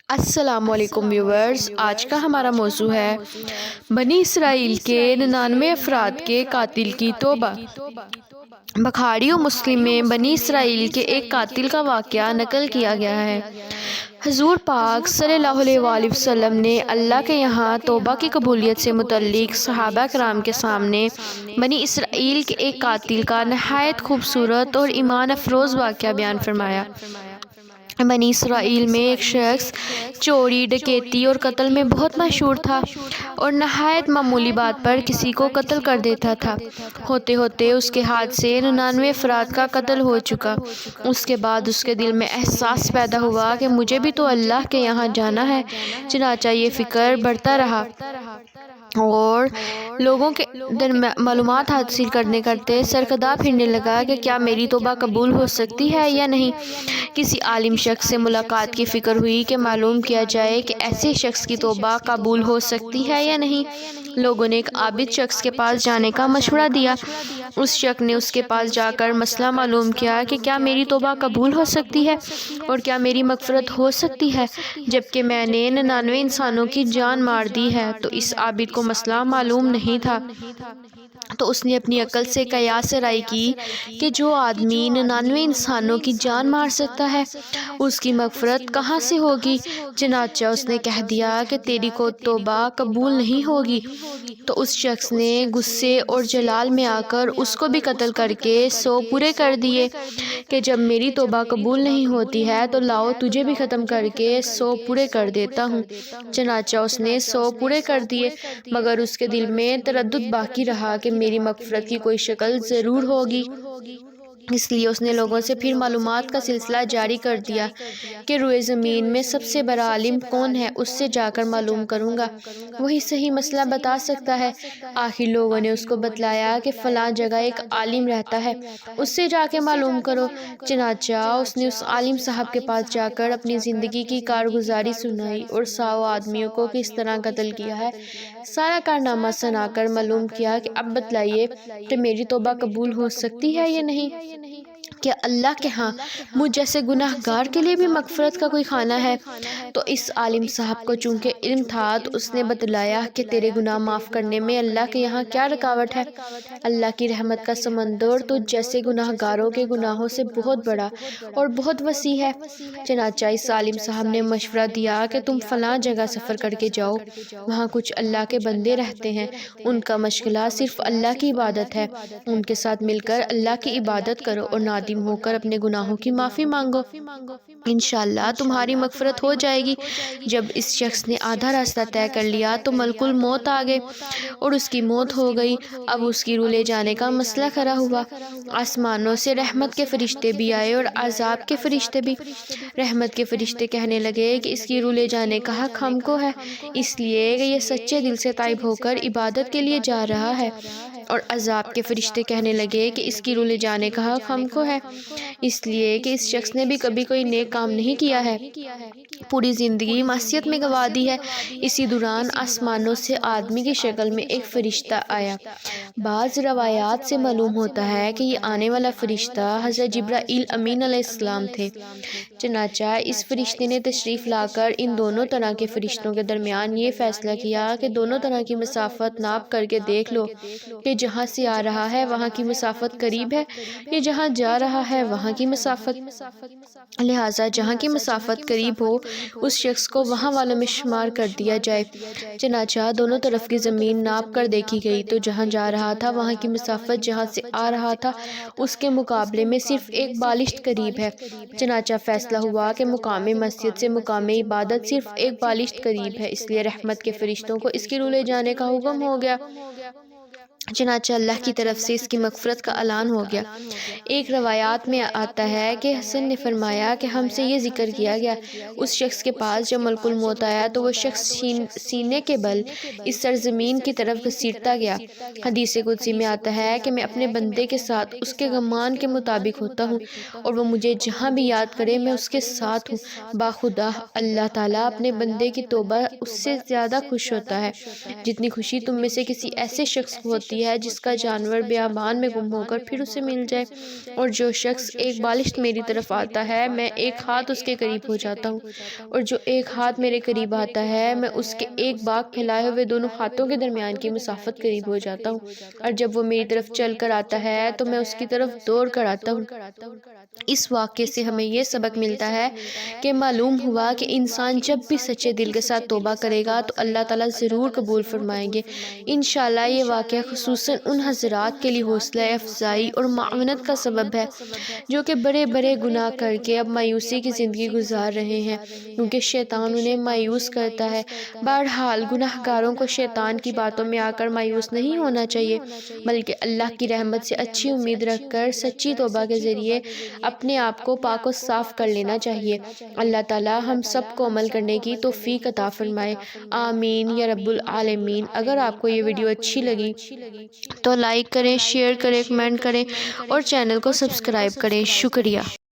السلام علیکم ویورز، آج کا ہمارا موضوع ہے بنی اسرائیل کے 99 افراد کے قاتل کی توبہ۔ بخاری و مسلم میں بنی اسرائیل کے ایک قاتل کا واقعہ نقل کیا گیا ہے۔ حضور پاک صلی اللہ علیہ وآلہ وسلم نے اللہ کے یہاں توبہ کی قبولیت سے متعلق صحابہ کرام کے سامنے بنی اسرائیل کے ایک قاتل کا نہایت خوبصورت اور ایمان افروز واقعہ بیان فرمایا۔ بنی اسرائیل میں ایک شخص چوری، ڈکیتی اور قتل میں بہت مشہور تھا اور نہایت معمولی بات پر کسی کو قتل کر دیتا تھا۔ ہوتے ہوتے اس کے ہاتھ سے 99 افراد کا قتل ہو چکا۔ اس کے بعد اس کے دل میں احساس پیدا ہوا کہ مجھے بھی تو اللہ کے یہاں جانا ہے۔ چنانچہ یہ فکر بڑھتا رہا اور لوگوں کے معلومات حاصل کرتے سرکدہ پھرنے لگا کہ کیا میری توبہ قبول ہو سکتی ہے یا نہیں۔ کسی عالم شخص سے ملاقات کی فکر ہوئی کہ معلوم کیا جائے کہ ایسے شخص کی توبہ قبول ہو سکتی ہے یا نہیں۔ لوگوں نے ایک عابد شخص کے پاس جانے کا مشورہ دیا۔ اس شخص نے اس کے پاس جا کر مسئلہ معلوم کیا کہ کیا میری توبہ قبول ہو سکتی ہے اور کیا میری مغفرت ہو سکتی ہے جبکہ میں نے 99 انسانوں کی جان مار دی ہے۔ تو اس عابد کو مسئلہ معلوم نہیں تھا، تو اس نے اپنی عقل سے قیاس رائے کی کہ جو آدمی 99 انسانوں کی جان مار سکتا ہے اس کی مغفرت کہاں سے ہوگی۔ چنانچہ اس نے کہہ دیا کہ تیری کو توبہ قبول نہیں ہوگی۔ تو اس شخص نے غصے اور جلال میں آ کر اس کو بھی قتل کر کے 100 پورے کر دیے کہ جب میری توبہ قبول نہیں ہوتی ہے تو لاؤ تجھے بھی ختم کر کے 100 پورے کر دیتا ہوں۔ چنانچہ اس نے 100 پورے کر دیے، مگر اس کے دل میں تردد باقی رہا کہ میری مغفرت کی کوئی شکل ضرور ہوگی۔ اس لیے اس نے لوگوں سے پھر معلومات کا سلسلہ جاری کر دیا کہ روئے زمین میں سب سے بڑا عالم کون ہے، اس سے جا کر معلوم کروں گا، وہی صحیح مسئلہ بتا سکتا ہے۔ آخر لوگوں نے اس کو بتلایا کہ فلاں جگہ ایک عالم رہتا ہے، اس سے جا کے معلوم کرو۔ چنانچہ اس نے اس عالم صاحب کے پاس جا کر اپنی زندگی کی کارگزاری سنائی اور 100 آدمیوں کو کس طرح قتل کیا ہے سارا کارنامہ سنا کر معلوم کیا کہ اب بتلائیے کہ میری توبہ قبول ہو سکتی ہے یا نہیں۔ کہ اللہ کے ہاں مجھ جیسے گناہ گار کے لیے بھی مغفرت کا کوئی خانہ ہے۔ تو اس عالم صاحب کو چونکہ علم تھا تو اس نے بتلایا کہ تیرے گناہ معاف کرنے میں اللہ کے یہاں کیا رکاوٹ ہے۔ اللہ کی رحمت کا سمندر تو جیسے گناہ گاروں کے گناہوں سے بہت بڑا اور بہت وسیع ہے۔ چنانچہ اس عالم صاحب نے مشورہ دیا کہ تم فلاں جگہ سفر کر کے جاؤ، وہاں کچھ اللہ کے بندے رہتے ہیں، ان کا مشغلہ صرف اللہ کی عبادت ہے، ان کے ساتھ مل کر اللہ کی عبادت کرو اور نادم ہو کر اپنے گناہوں کی معافی مانگو، انشاءاللہ تمہاری مغفرت ہو جائے گی۔ جب اس شخص نے آدھا راستہ طے کر لیا تو ملک الموت آ گئے اور اس کی موت ہو گئی۔ اب اس کی روح لے جانے کا مسئلہ کھڑا ہوا۔ آسمانوں سے رحمت کے فرشتے بھی آئے اور عذاب کے فرشتے بھی۔ رحمت کے فرشتے کہنے لگے کہ اس کی روح لے جانے کا حق ہم کو ہے، اس لیے کہ یہ سچے دل سے تائب ہو کر عبادت کے لیے جا رہا ہے۔ اور عذاب کے فرشتے کہنے لگے کہ اس کی روح لے جانے کا حق ہم کو ہے، اس لیے کہ اس شخص نے بھی کبھی کوئی نیک کام نہیں کیا ہے، پوری زندگی معصیت میں گنوا دی ہے۔ اسی دوران آسمانوں سے آدمی کی شکل میں ایک فرشتہ آیا۔ بعض روایات سے معلوم ہوتا ہے کہ یہ آنے والا فرشتہ حضرت جبرائیل امین علیہ السلام تھے۔ چنانچہ اس فرشتے نے تشریف لا کر ان دونوں طرح کے فرشتوں کے درمیان یہ فیصلہ کیا کہ دونوں طرح کی مسافت ناپ کر کے دیکھ لو کہ جہاں سے آ رہا ہے وہاں کی مسافت قریب ہے یا جہاں جا رہا ہے وہاں کی مسافت، لہٰذا جہاں کی مسافت قریب ہو اس شخص کو وہاں والوں میں شمار کر دیا جائے۔ چنانچہ دونوں طرف کی زمین ناپ کر دیکھی گئی تو جہاں جا رہا تھا وہاں کی مسافت جہاں سے آ رہا تھا اس کے مقابلے میں صرف ایک بالشت قریب ہے۔ چنانچہ فیصلہ ہوا کہ مقام مسجد سے مقام عبادت صرف ایک بالشت قریب ہے، اس لیے رحمت کے فرشتوں کو اس کی روح لے جانے کا حکم ہو گیا۔ چنانچہ اللہ کی طرف سے اس کی مغفرت کا اعلان ہو گیا۔ ایک روایات میں آتا ہے کہ حسن نے فرمایا کہ ہم سے یہ ذکر کیا گیا، اس شخص کے پاس جب ملک الموت آیا تو وہ شخص سینے کے بل اس سرزمین کی طرف گھسیٹتا گیا۔ حدیث قدسی میں آتا ہے کہ میں اپنے بندے کے ساتھ اس کے گمان کے مطابق ہوتا ہوں اور وہ مجھے جہاں بھی یاد کرے میں اس کے ساتھ ہوں۔ باخدا اللہ تعالیٰ اپنے بندے کی توبہ اس سے زیادہ خوش ہوتا ہے جتنی خوشی تم میں سے کسی ایسے شخص کو ہوتی ہوتی ہے جس کا جانور بیابان میں گم ہو کر پھر اسے مل جائے، اور جو شخص ایک بالشت میری طرف آتا ہے میں ایک ہاتھ اس کے قریب ہو جاتا ہوں، اور جو ایک ہاتھ میرے قریب آتا ہے میں اس کے ایک باغ پھیلائے ہوئے دونوں ہاتھوں کے درمیان کی مسافت قریب ہو جاتا ہوں، اور جب وہ میری طرف چل کر آتا ہے تو میں اس کی طرف دوڑ کر آتا ہوں۔ اس واقعے سے ہمیں یہ سبق ملتا ہے کہ معلوم ہوا کہ انسان جب بھی سچے دل کے ساتھ توبہ کرے گا تو اللہ تعالیٰ ضرور قبول فرمائیں گے۔ انشاءاللہ یہ واقعہ خصوصاً ان حضرات کے لیے حوصلہ افزائی اور معاونت کا سبب ہے جو کہ بڑے بڑے گناہ کر کے اب مایوسی کی زندگی گزار رہے ہیں، کیونکہ شیطان انہیں مایوس کرتا ہے۔ بہرحال گناہ گاروں کو شیطان کی باتوں میں آ کر مایوس نہیں ہونا چاہیے، بلکہ اللہ کی رحمت سے اچھی امید رکھ کر سچی توبہ کے ذریعے اپنے آپ کو پاک و صاف کر لینا چاہیے۔ اللہ تعالیٰ ہم سب کو عمل کرنے کی توفیق عطا فرمائے، آمین یا رب العالمین۔ اگر آپ کو یہ ویڈیو اچھی لگی تو لائک کریں، شیئر کریں، کمنٹ کریں اور چینل کو سبسکرائب کریں۔ شکریہ۔